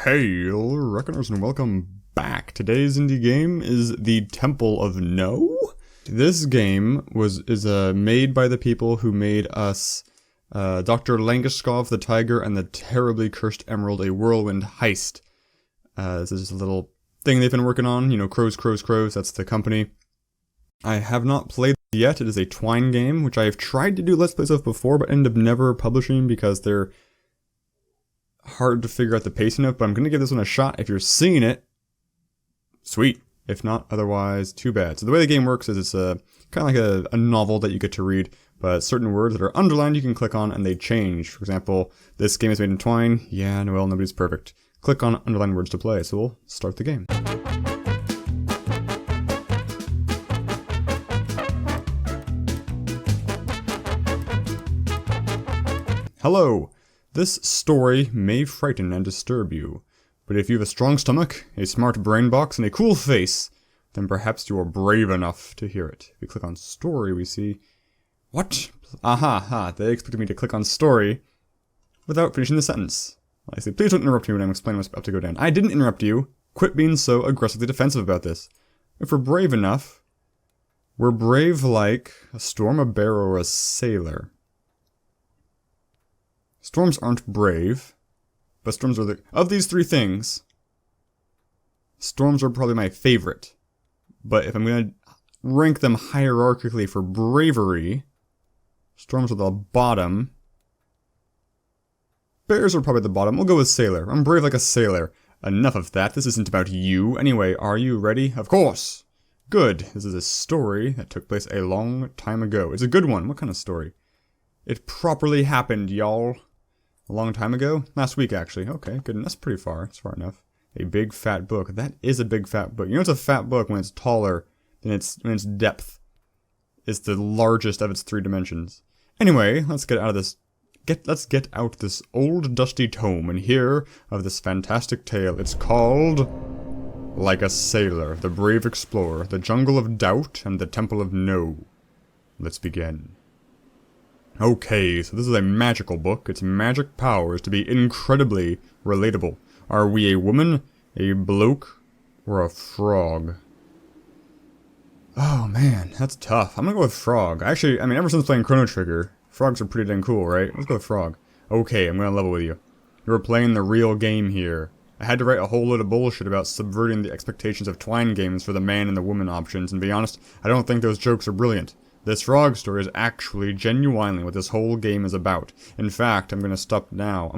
Hail, Reckoners, and welcome back. Today's indie game is The Temple of No. This game is made by the people who made us Dr. Langeskov the Tiger and the Terribly Cursed Emerald, a Whirlwind Heist. This is just a little thing they've been working on, you know, Crows, that's the company. I have not played it yet. It is a Twine game, which I have tried to do Let's Plays of before, but ended up never publishing because they're hard to figure out the pacing of, but I'm going to give this one a shot. If you're seeing it, sweet. If not, otherwise, too bad. So the way the game works is it's kind of like a novel that you get to read, but certain words that are underlined you can click on and they change. For example, this game is made in Twine. Yeah, Noel, nobody's perfect. Click on underlined words to play, so we'll start the game. Hello! This story may frighten and disturb you, but if you have a strong stomach, a smart brain box, and a cool face, then perhaps you are brave enough to hear it. If we click on story, we see... What? Aha, they expected me to click on story without finishing the sentence. I say, please don't interrupt me when I'm explaining what's about to go down. I didn't interrupt you. Quit being so aggressively defensive about this. If we're brave enough, we're brave like a storm, a bear, or a sailor. Storms aren't brave, but storms are of these three things, storms are probably my favorite. But if I'm going to rank them hierarchically for bravery, storms are the bottom. Bears are probably the bottom. We'll go with sailor. I'm brave like a sailor. Enough of that. This isn't about you. Anyway, are you ready? Of course. Good. This is a story that took place a long time ago. It's a good one. What kind of story? It properly happened, y'all. A long time ago? Last week, actually. Okay, good. That's pretty far. It's far enough. A big fat book. That is a big fat book. You know it's a fat book when it's taller than its depth. It's the largest of its three dimensions. Anyway, let's get out of this. Let's get out this old dusty tome and hear of this fantastic tale. It's called Like a Sailor, the Brave Explorer, the Jungle of Doubt, and the Temple of No. Let's begin. Okay, so this is a magical book. Its magic power is to be incredibly relatable. Are we a woman, a bloke, or a frog? Oh man, that's tough. I'm gonna go with frog. Actually, I mean, ever since playing Chrono Trigger, frogs are pretty dang cool, right? Let's go with frog. Okay, I'm gonna level with you. You're playing the real game here. I had to write a whole load of bullshit about subverting the expectations of Twine games for the man and the woman options, and to be honest, I don't think those jokes are brilliant. This frog story is actually genuinely what this whole game is about. In fact, I'm going to stop now.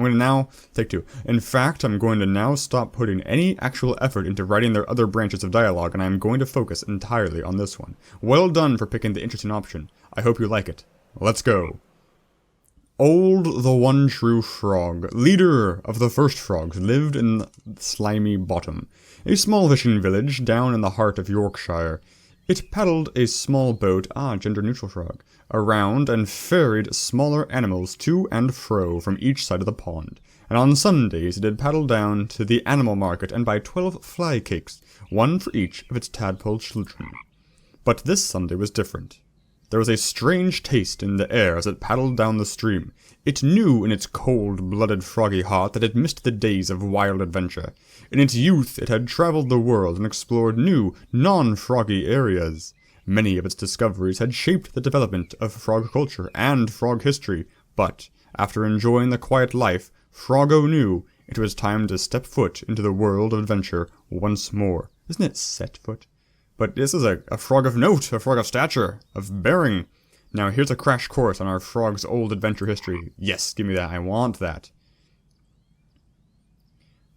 Take two. In fact, I'm going to now stop putting any actual effort into writing their other branches of dialogue, and I'm going to focus entirely on this one. Well done for picking the interesting option. I hope you like it. Let's go. Old the One True Frog, leader of the first frogs, lived in Slimy Bottom, a small fishing village down in the heart of Yorkshire. It paddled a small boat, gender-neutral frog, around and ferried smaller animals to and fro from each side of the pond. And on Sundays it did paddle down to the animal market and buy 12 fly cakes, one for each of its tadpole children. But this Sunday was different. There was a strange taste in the air as it paddled down the stream. It knew in its cold-blooded froggy heart that it missed the days of wild adventure. In its youth it had traveled the world and explored new, non-froggy areas. Many of its discoveries had shaped the development of frog culture and frog history, but, after enjoying the quiet life, Froggo knew it was time to step foot into the world of adventure once more. Isn't it set foot? But this is a frog of note, a frog of stature, of bearing. Now here's a crash course on our frog's old adventure history. Yes, give me that, I want that.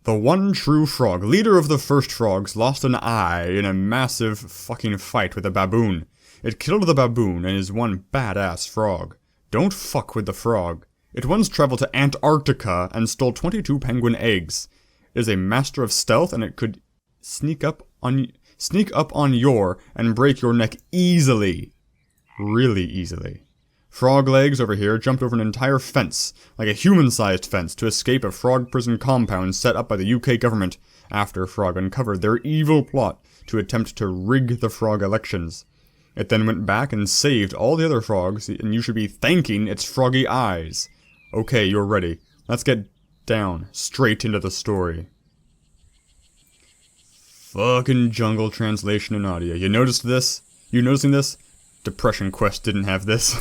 The One True Frog, leader of the first frogs, lost an eye in a massive fucking fight with a baboon. It killed the baboon and is one badass frog. Don't fuck with the frog. It once traveled to Antarctica and stole 22 penguin eggs. It is a master of stealth and it could sneak up on your and break your neck easily. Really easily. Frog Legs over here jumped over an entire fence, like a human-sized fence, to escape a frog prison compound set up by the UK government after Frog uncovered their evil plot to attempt to rig the frog elections. It then went back and saved all the other frogs, and you should be thanking its froggy eyes. Okay, you're ready. Let's get down, straight into the story. Fucking jungle translation and audio. You noticed this? You noticing this? Depression Quest didn't have this.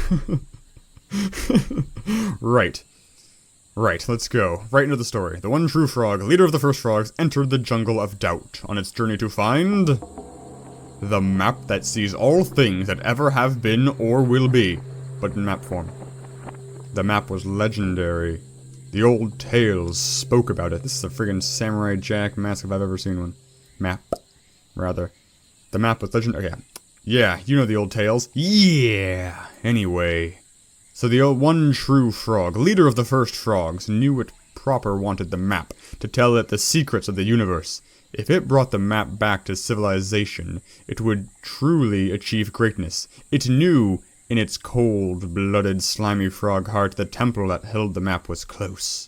Right. Right, let's go. Right into the story. The one true frog, leader of the first frogs, entered the jungle of doubt on its journey to find the map that sees all things that ever have been or will be, but in map form. The map was legendary. The old tales spoke about it. This is a friggin' Samurai Jack mask if I've ever seen one. Map, rather. The map was legendary. Okay. Yeah, you know the old tales. Yeah! Anyway. So the old one true frog, leader of the first frogs, knew it proper wanted the map to tell it the secrets of the universe. If it brought the map back to civilization, it would truly achieve greatness. It knew, in its cold-blooded, slimy frog heart, the temple that held the map was close.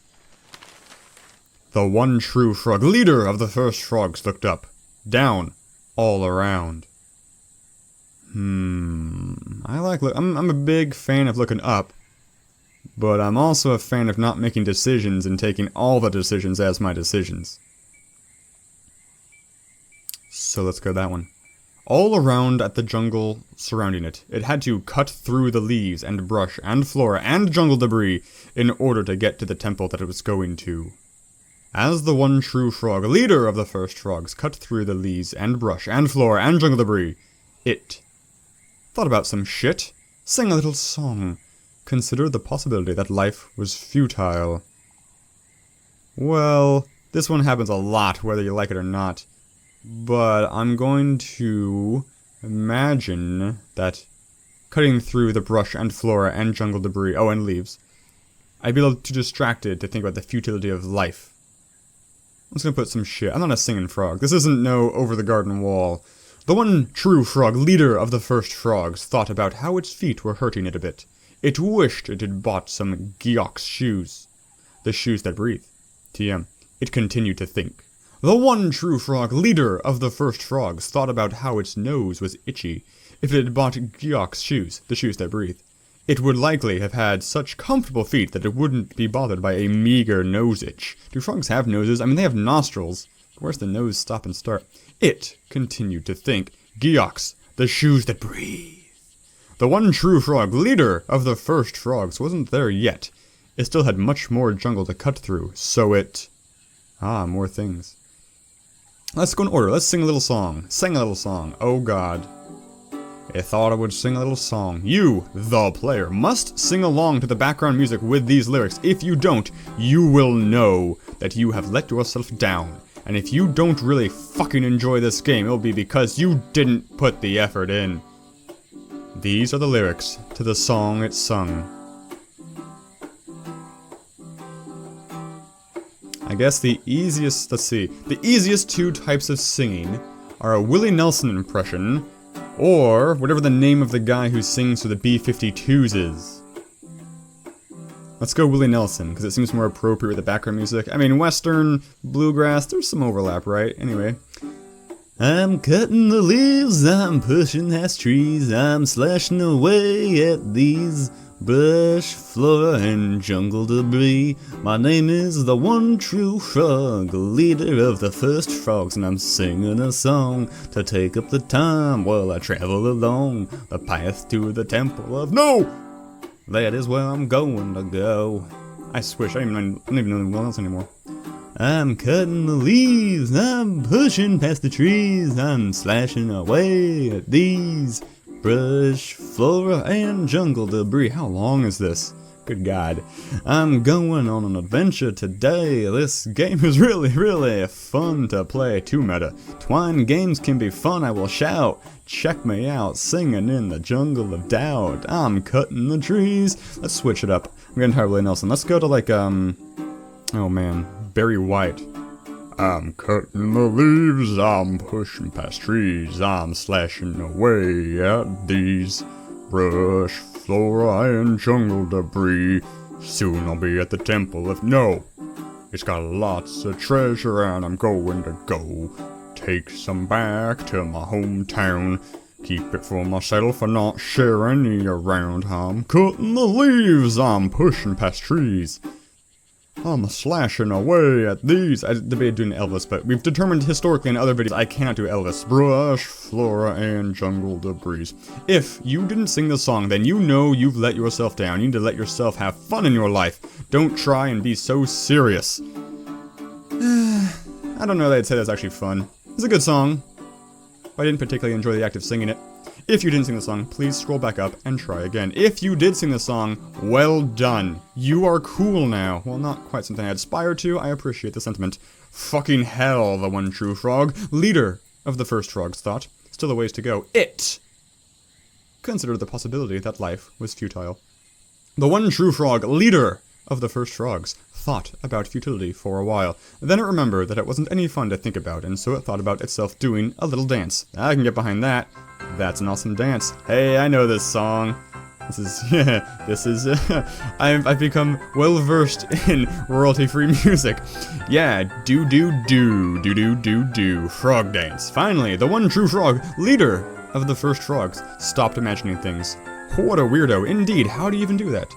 The one true frog, leader of the first frogs, looked up, down, all around. I'm a big fan of looking up, but I'm also a fan of not making decisions and taking all the decisions as my decisions. So let's go that one. All around at the jungle surrounding it, it had to cut through the leaves and brush and flora and jungle debris in order to get to the temple that it was going to. As the one true frog, leader of the first frogs, cut through the leaves and brush and flora and jungle debris, it thought about some shit, sang a little song, considered the possibility that life was futile. Well, this one happens a lot, whether you like it or not. But I'm going to imagine that cutting through the brush and flora and jungle debris, oh, and leaves, I'd be a little too distracted to think about the futility of life. I'm just gonna put some shit. I'm not a singing frog. This isn't no Over the Garden Wall. The one true frog, leader of the first frogs, thought about how its feet were hurting it a bit. It wished it had bought some Geox shoes. The shoes that breathe. TM. It continued to think. The one true frog, leader of the first frogs, thought about how its nose was itchy. If it had bought Geox shoes, the shoes that breathe, it would likely have had such comfortable feet that it wouldn't be bothered by a meager nose itch. Do frogs have noses? I mean, they have nostrils. Where's the nose stop and start? It continued to think. Geox, the shoes that breathe. The one true frog, leader of the first frogs, wasn't there yet. It still had much more jungle to cut through, so it... more things. Let's go in order. Let's sing a little song. Sing a little song. Oh god. I thought I would sing a little song. You, the player, must sing along to the background music with these lyrics. If you don't, you will know that you have let yourself down. And if you don't really fucking enjoy this game, it'll be because you didn't put the effort in. These are the lyrics to the song it sung. I guess the easiest, the easiest two types of singing are a Willie Nelson impression, or whatever the name of the guy who sings for the B-52s is. Let's go Willie Nelson, because it seems more appropriate with the background music. I mean, Western, bluegrass, there's some overlap, right? Anyway. I'm cutting the leaves, I'm pushing past trees, I'm slashing away at these brush, flora, and jungle debris. My name is the one true frog, leader of the first frogs, and I'm singing a song to take up the time while I travel along the path to the temple of no! That is where I'm going to go. I switch, I don't even know anyone else anymore. I'm cutting the leaves, I'm pushing past the trees, I'm slashing away at these brush, flora, and jungle debris. How long is this? Good God. I'm going on an adventure today. This game is really fun to play. Too meta. Twine games can be fun, I will shout. Check me out, singing in the jungle of doubt. I'm cutting the trees. Let's switch it up. I'm getting tired of Willie Nelson. Let's go to like, oh man, Barry White. I'm cutting the leaves, I'm pushing past trees, I'm slashing away at these brush, flora, and jungle debris. Soon I'll be at the temple of no. It's got lots of treasure and I'm going to go take some back to my hometown. Keep it for myself and not share any around. I'm cutting the leaves, I'm pushing past trees. I'm slashing away at these. I debated doing Elvis, but we've determined historically in other videos I cannot do Elvis. Brush, flora, and jungle debris. If you didn't sing the song, then you know you've let yourself down. You need to let yourself have fun in your life. Don't try and be so serious. I don't know that I'd say that's actually fun. It's a good song, but I didn't particularly enjoy the act of singing it. If you didn't sing the song, please scroll back up and try again. If you did sing the song, well done. You are cool now. Well, not quite something I aspire to. I appreciate the sentiment. Fucking hell, the one true frog. Leader of the first frogs thought. Still a ways to go. It considered the possibility that life was futile. The one true frog, leader of the first frogs, thought about futility for a while. Then it remembered that it wasn't any fun to think about, and so it thought about itself doing a little dance. I can get behind that. That's an awesome dance. Hey, I know this song. I've become well versed in royalty-free music. Yeah, do, frog dance. Finally, the one true frog, leader of the first frogs, stopped imagining things. What a weirdo. Indeed, how do you even do that?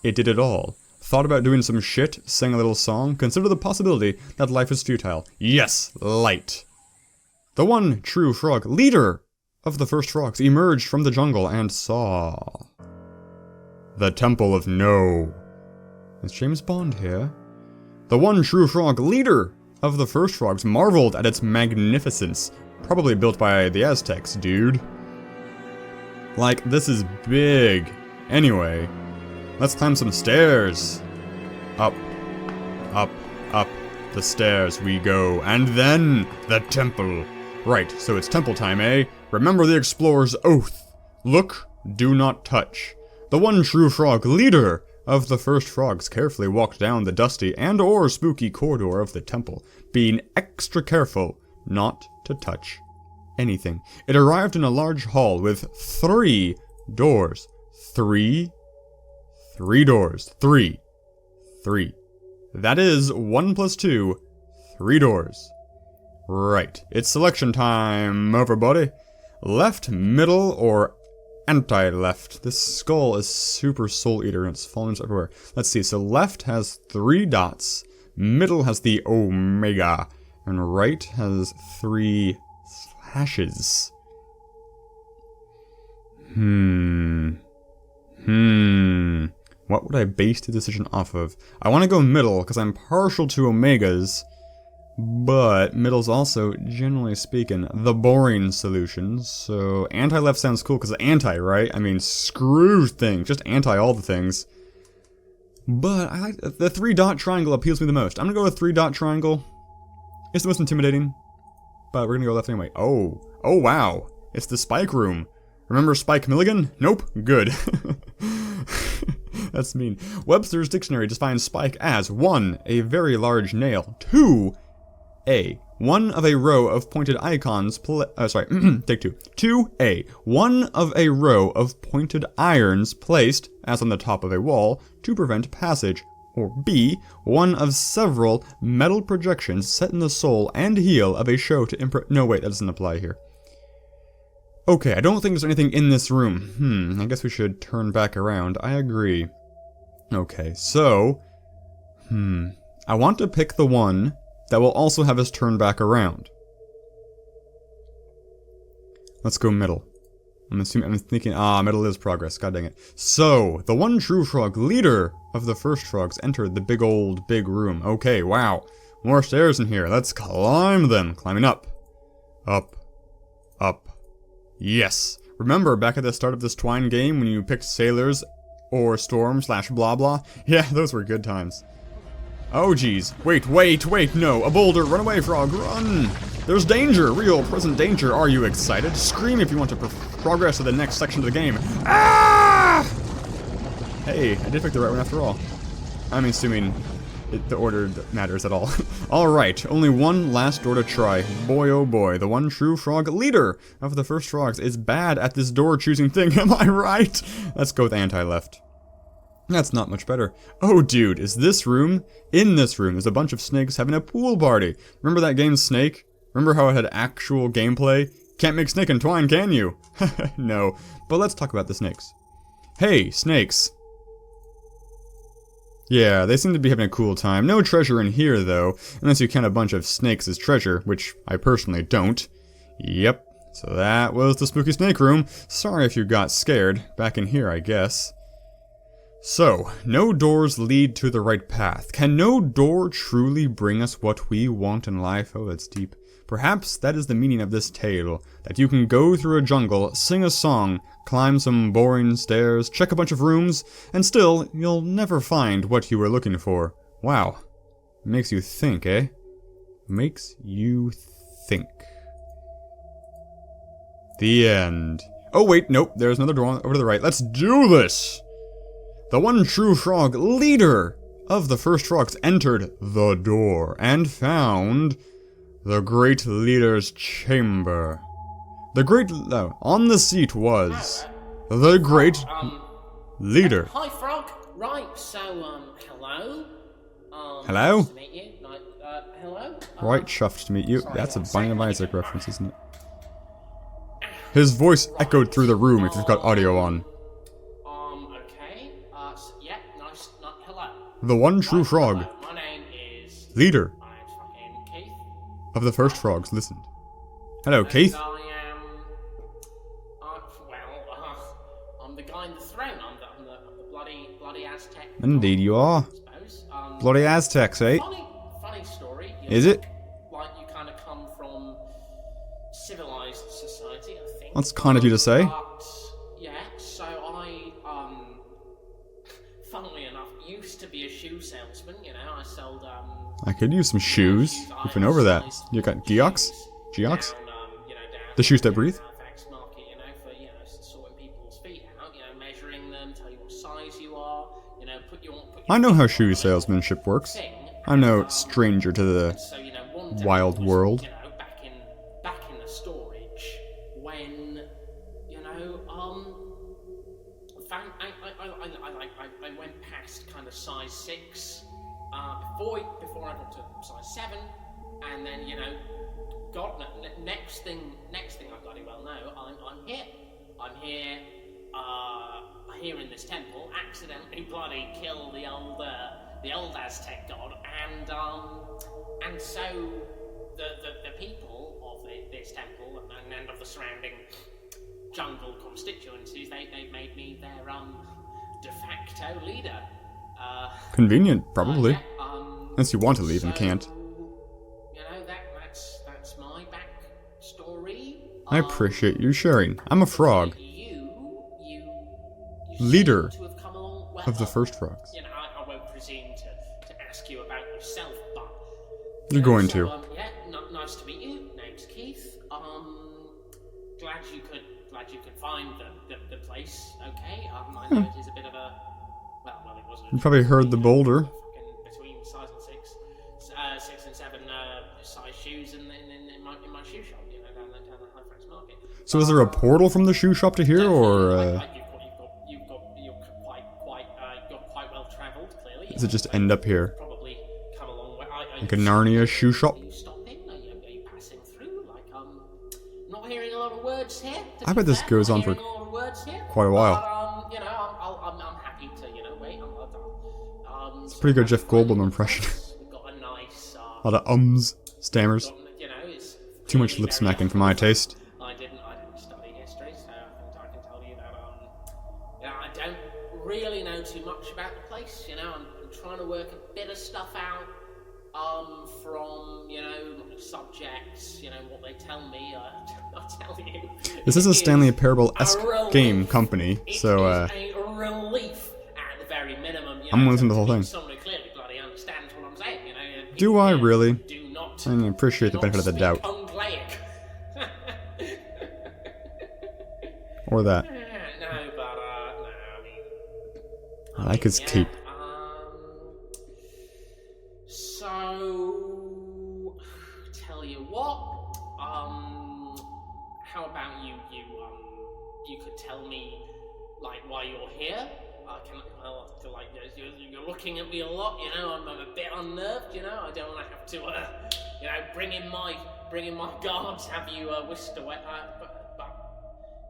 It did it all. Thought about doing some shit, sang a little song, consider the possibility that life is futile. Yes, light. The one true frog, leader of the first frogs, emerged from the jungle and saw the Temple of No. Is James Bond here? The one true frog, leader of the first frogs, marveled at its magnificence. Probably built by the Aztecs, dude. Like, this is big. Anyway, let's climb some stairs. Up, up, up the stairs we go, and then the temple. Right, so it's temple time, eh? Remember the explorer's oath. Look, do not touch. The one true frog, leader of the first frogs, carefully walked down the dusty and/or spooky corridor of the temple, being extra careful not to touch anything. It arrived in a large hall with 3 doors. 3 doors. 3. That is 1 plus 2, 3 doors. Right, it's selection time, everybody. Left, middle, or anti-left. This skull is super soul eater and it's falling everywhere. Let's see, so left has 3 dots, middle has the omega, and right has 3 slashes. What would I base the decision off of? I want to go middle, because I'm partial to omegas, but middle's also, generally speaking, the boring solution. So anti-left sounds cool, because anti, right? I mean, screw things, just anti all the things. But I like the 3-dot triangle appeals to me the most. I'm gonna go with 3-dot triangle. It's the most intimidating, but we're gonna go left anyway. Oh wow, it's the Spike room. Remember Spike Milligan? Nope, good. That's mean. Webster's dictionary defines spike as 1, a very large nail, 2, one of a row of pointed icons, take 2. 2A, one of a row of pointed irons placed, as on the top of a wall, to prevent passage. Or B, one of several metal projections set in the sole and heel of a show to no wait, that doesn't apply here. Okay, I don't think there's anything in this room. I guess we should turn back around. I agree. Okay, so... I want to pick the one that will also have us turn back around. Let's go middle. I'm thinking, middle is progress, god dang it. So, the one true frog, leader of the first frogs, entered the big room. Okay, wow. More stairs in here. Let's climb them. Climbing up. Up. Up. Yes. Remember back at the start of this Twine game when you picked sailors or storm / blah blah? Yeah, those were good times. Oh geez. Wait, no. A boulder. Run away, frog. Run. There's danger. Real present danger. Are you excited? Scream if you want to progress to the next section of the game. Ah! Hey, I did pick the right one after all. I'm assuming the order matters at all. Alright, only one last door to try. Boy oh boy, the one true frog leader of the first frogs is bad at this door choosing thing, am I right? Let's go with anti-left. That's not much better. Oh dude, is this room? In this room, there's a bunch of snakes having a pool party. Remember that game Snake? Remember how it had actual gameplay? Can't make snake and twine, can you? No, but let's talk about the snakes. Hey, snakes. Yeah, they seem to be having a cool time. No treasure in here, though, unless you count a bunch of snakes as treasure, which I personally don't. Yep, so that was the spooky snake room. Sorry if you got scared. Back in here, I guess. So, no doors lead to the right path. Can no door truly bring us what we want in life? Oh, that's deep. Perhaps that is the meaning of this tale, that you can go through a jungle, sing a song, climb some boring stairs, check a bunch of rooms, and still, you'll never find what you were looking for. Wow. Makes you think, eh? Makes you think. The end. Oh wait, nope, there's another door over to the right. Let's do this! The one true frog, leader of the first frogs, entered the door and found the great leader's chamber. The great... on the seat was the great leader. Hi, Frog. Right, so, hello? Hello? Nice to meet you. Hello? Right, chuffed to meet you. That's a Binding of Isaac reference, isn't it? His voice echoed through the room if you've got audio on. Okay. Yeah, nice. Hello. The one true frog, My name is... leader I'm fucking Keith. of the first frogs, listened. Hello, Keith. I am... I'm the guy in the throne. I'm the bloody Aztec. Indeed you are. I suppose. Bloody Aztecs, eh? Funny story. Is it? Like you kind of come from civilized society, I think. That's kind of you to say. But, yeah, so I, funnily enough, used to be a shoe salesman, you know, I sold, I could use some shoes. We've been over that. You got Geox? Geox? down, The shoes that breathe? Halifax market, you know, for, you know, sorting people's feet out, you know, measuring them, tell you what size you are, you know, put your I know how shoe salesmanship works. thing. I'm no stranger to the So, you know, one day wild was, world. You know, back in the storage when, you know, I went past kind of size 6 before I got to size 7, and then, you know, God, next thing I bloody well know, I'm here here in this temple, accidentally bloody kill the old Aztec god, and so the people of this temple and of the surrounding jungle constituencies, they made me their de facto leader. Convenient, probably. Yeah, Unless you want to leave and can't. You know, that's my backstory. I appreciate you sharing. I'm a frog. You Leader seem to have come along well. of the first frogs. You know, I won't presume to ask you about yourself, but You're going to. Yeah, nice to meet you. Name's Keith. Glad you could find the place. Okay. I know it is a bit of a well, it wasn't. You probably heard the boulder. Between size and 6 and 7 size shoes in my shoe shop, you know, down the Halifax market. So is there a portal from the shoe shop to here, or You're quite well travelled, clearly. does it just end up here? Probably come a long way. Like a Narnia shoe shop? Are you stopping? Are you passing through? Like, not hearing a lot of words here. I bet this goes on for quite a while. You know, I'm happy to, you know, wait. It's a pretty good Jeff Goldblum impression. We've got a nice, A lot of stammers. you know, it's Too much lip smacking for my taste. I didn't study history, so I can tell you that, you know, I don't really know too much about the place, you know, I'm trying to work a bit of stuff out, from, you know, subjects, you know, what they tell me, I'll tell you. This is a Stanley Parable-esque game company, so, a relief at the very minimum, you know, I'm gonna listen to the whole thing. Somebody clearly bloody understands what I'm saying, you know. Do I really? Do not. I appreciate the benefit of the doubt. Ungleic. Or that. No, but, no, I mean... I like his cape. So... Tell you what, how about you could tell me, like, why you're here? I feel like you're looking at me a lot, you know, I'm a bit unnerved, you know, I don't want to have to, you know, bring in my guards, have you whisked away, but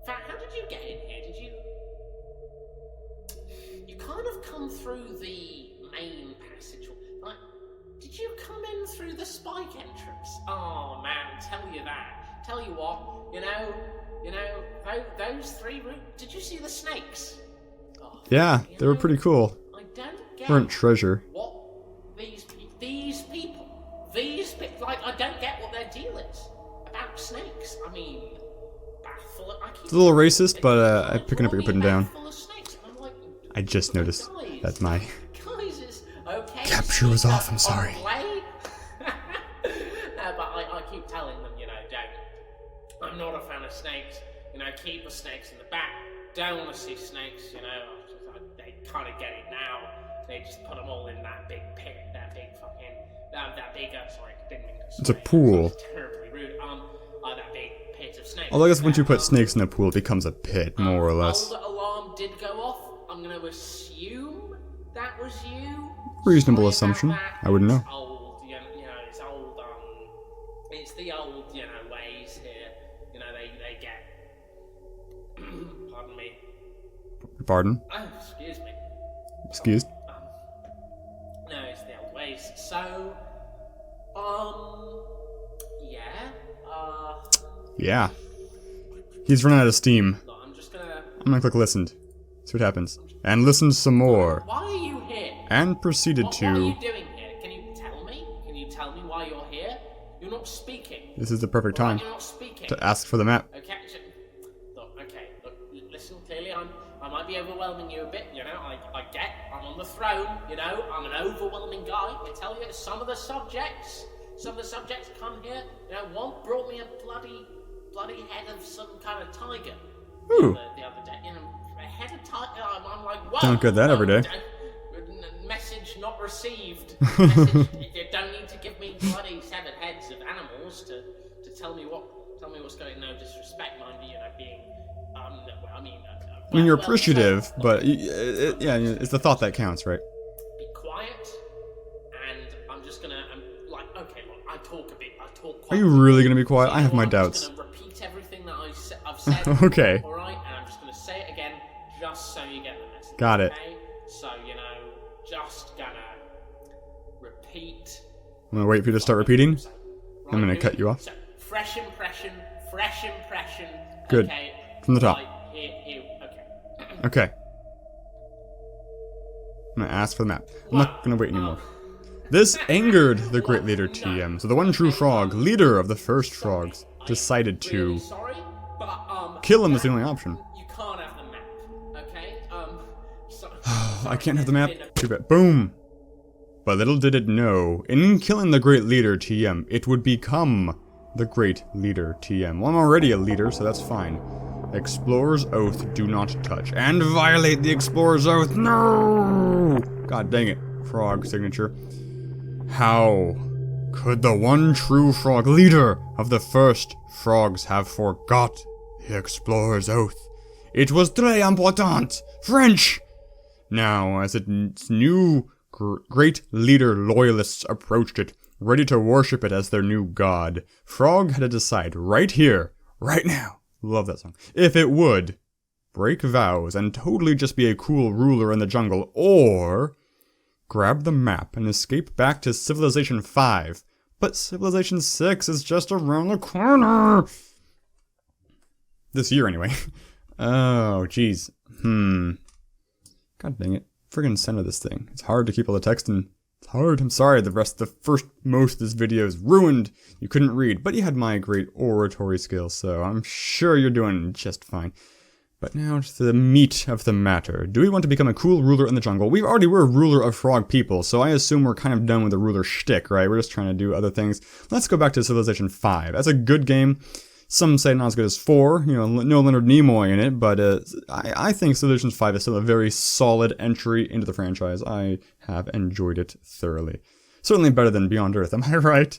in fact, how did you get in here? You kind of come through the main passage. Like, did you come in through the spike entrance? Oh man, tell you that. Tell you what, you know, those 3 rooms. Did you see the snakes? Oh, Yeah, they were pretty cool. I don't get Weren't treasure. what these people, like, I don't get what their deal is about snakes. I mean, bathful. It's a little racist, but I'm picking up what you're putting down. Like, I just noticed that my guys is okay. capture was off. I'm sorry. No, but I keep telling them, you know, don't. I'm not a fan of snakes. You know, keep the snakes in the back. Don't want to see snakes. You know, they kind of get it now. They just put them all in that big pit, that big fucking, that big. Sorry, didn't mean to swear. It's a pool. That was terribly rude. That big pit of snakes. Although I guess once you put snakes in a pool, it becomes a pit, more or less. The alarm did go off. I'm going to assume that was you. Reasonable Sorry assumption. about that. I wouldn't know. It's old, you know, it's old, it's the old, you know, ways here. You know, they get, pardon me. Pardon? Oh, excuse me. Excused? No, it's the old ways. So, yeah, Yeah. He's running out of steam. look, I'm gonna click listened. See what happens. And listened some more. why are you here? And proceeded What are to... you doing here? Can you tell me? Can you tell me why you're here? You're not speaking. This is the perfect Why time you're not speaking? to ask for the map. Okay, look, listen, clearly I might be overwhelming you a bit, you know, I get, I'm on the throne, you know, I'm an overwhelming guy. I tell you, some of the subjects come here, you know, one brought me a bloody head of some kind of tiger. Ooh. The other day, you know, a head of tiger, I'm like, whoa. Don't get that every day. Message not received. Message, you don't need to give me bloody 7 heads of animals to tell me what's going. No disrespect, mind you, know, being I mean, you're appreciative, but yeah, it's the thought that counts, right? Be quiet, and I'm just gonna. Okay, look, I talk a bit. I talk quite. Are you really gonna be quiet? So, I have my I'm doubts. just gonna repeat everything that I've said. Okay. All right, and I'm just gonna say it again, just so you get the message. Got it. Okay? So you know, just gonna repeat. I'm gonna wait for you to start repeating. So, I'm gonna cut you off. So, fresh impression. Good. Okay. From the top. Right, here, okay. Okay. I'm gonna ask for the map. I'm not gonna wait anymore. This angered the great leader TM, so the one true frog, leader of the first frogs, decided to Really sorry, but kill him as the only option. you can't have the map, okay? I can't have the map. Too bad. Boom! But little did it know, in killing the great leader TM, it would become the great leader TM. Well, I'm already a leader, so that's fine. Explorer's Oath, do not touch. And violate the Explorer's Oath. No! God dang it. Frog signature. How could the one true frog, leader of the first frogs, have forgot the Explorer's Oath? It was très important. French! Now, as its new great leader loyalists approached it, ready to worship it as their new god, Frog had to decide right here, right now, love that song, if it would break vows and totally just be a cool ruler in the jungle, or grab the map and escape back to Civilization 5. But Civilization 6 is just around the corner! This year, anyway. Oh, jeez. God dang it. Friggin' center this thing. It's hard to keep all the text in. It's hard. I'm sorry, most of this video is ruined. You couldn't read, but you had my great oratory skills, so I'm sure you're doing just fine. But now to the meat of the matter. Do we want to become a cool ruler in the jungle? We already were a ruler of frog people, so I assume we're kind of done with the ruler shtick, right? We're just trying to do other things. Let's go back to Civilization 5. That's a good game. Some say not as good as 4, you know, no Leonard Nimoy in it, but I think Civilization 5 is still a very solid entry into the franchise. I have enjoyed it thoroughly. Certainly better than Beyond Earth, am I right?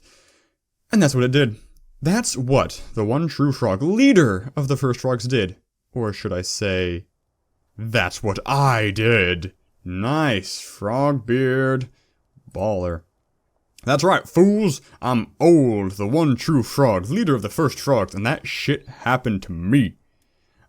And that's what it did. That's what the one true frog, leader of the first frogs, did. Or should I say, that's what I did. Nice, frog beard. Baller. That's right, fools. I'm old, the one true frog, leader of the first frogs, and that shit happened to me.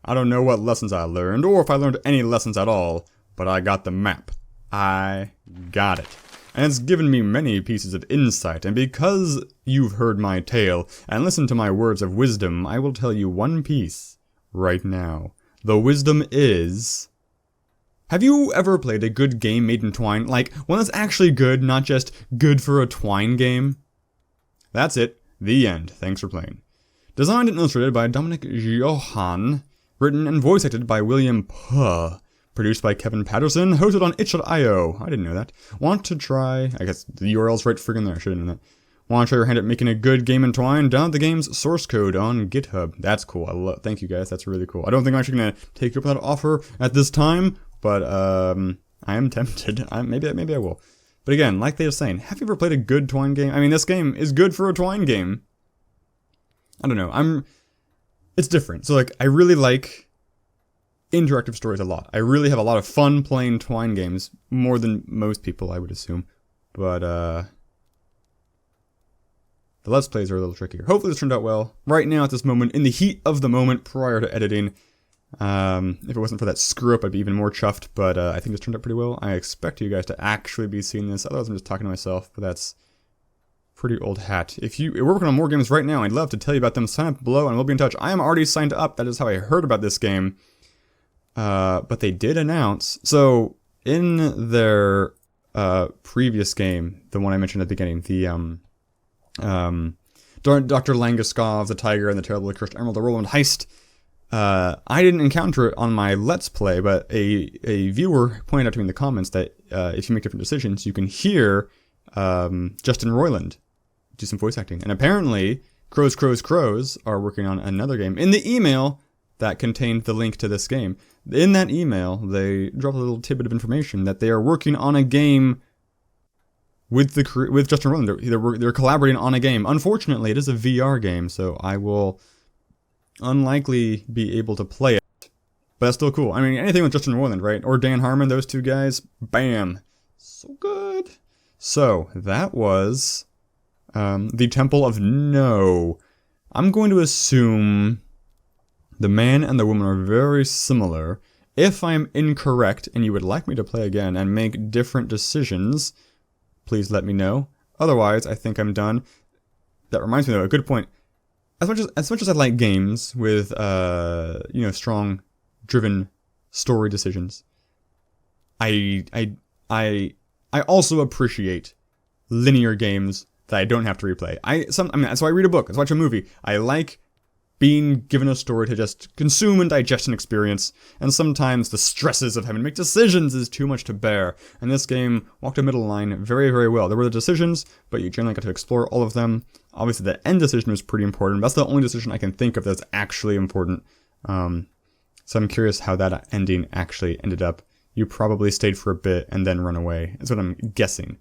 I don't know what lessons I learned, or if I learned any lessons at all, but I got the map. I got it. And it's given me many pieces of insight, and because you've heard my tale and listened to my words of wisdom, I will tell you one piece right now. The wisdom is... Have you ever played a good game made in Twine? Like, one that's actually good, not just good for a Twine game? That's it. The end. Thanks for playing. Designed and illustrated by Dominic Johann. Written and voice acted by William Puh. Produced by Kevin Patterson. Hosted on itch.io. I didn't know that. Want to try... I guess the URL's right friggin' there. Should've known that. Want to try your hand at making a good game in Twine? Download the game's source code on GitHub. That's cool. Thank you guys. That's really cool. I don't think I'm actually going to take you up on that offer at this time, but I am tempted. Maybe I will. But again, like they were saying, have you ever played a good Twine game? I mean, this game is good for a Twine game. I don't know. It's different. So like, I really like interactive stories a lot. I really have a lot of fun playing Twine games, more than most people, I would assume. But the Let's Plays are a little trickier. Hopefully this turned out well. Right now, at this moment, in the heat of the moment, prior to editing, if it wasn't for that screw-up, I'd be even more chuffed, but I think this turned out pretty well. I expect you guys to actually be seeing this, otherwise I'm just talking to myself, but that's pretty old hat. If you're working on more games right now, I'd love to tell you about them. Sign up below and we'll be in touch. I am already signed up. That is how I heard about this game. But they did announce, so in their previous game, the one I mentioned at the beginning, the Dr. Langeskov, the Tiger, and the Terribly Cursed Emerald, the Roland Heist, I didn't encounter it on my Let's Play, but a viewer pointed out to me in the comments that if you make different decisions, you can hear Justin Roiland do some voice acting. And apparently, Crows are working on another game. In the email that contained the link to this game, in that email, they dropped a little tidbit of information that they are working on a game with Justin Roiland. They're collaborating on a game. Unfortunately, it is a VR game, so I will unlikely be able to play it. But that's still cool. I mean, anything with Justin Roiland, right? Or Dan Harmon, those two guys, bam. So good. So, that was the Temple of No. I'm going to assume the man and the woman are very similar. If I'm incorrect and you would like me to play again and make different decisions, please let me know. Otherwise, I think I'm done. That reminds me though, a good point. As much as I like games with strong driven story decisions, I also appreciate linear games that I don't have to replay. That's why I read a book, let's watch a movie. I like being given a story to just consume and digest and experience, and sometimes the stresses of having to make decisions is too much to bear. And this game walked a middle line very, very well. There were the decisions, but you generally got to explore all of them. Obviously, the end decision was pretty important. That's the only decision I can think of that's actually important. So I'm curious how that ending actually ended up. You probably stayed for a bit and then run away. That's what I'm guessing.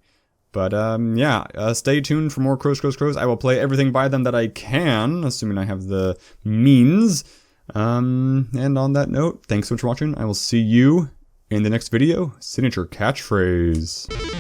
But, stay tuned for more Crows. I will play everything by them that I can, assuming I have the means. And on that note, thanks so much for watching. I will see you in the next video. Signature catchphrase.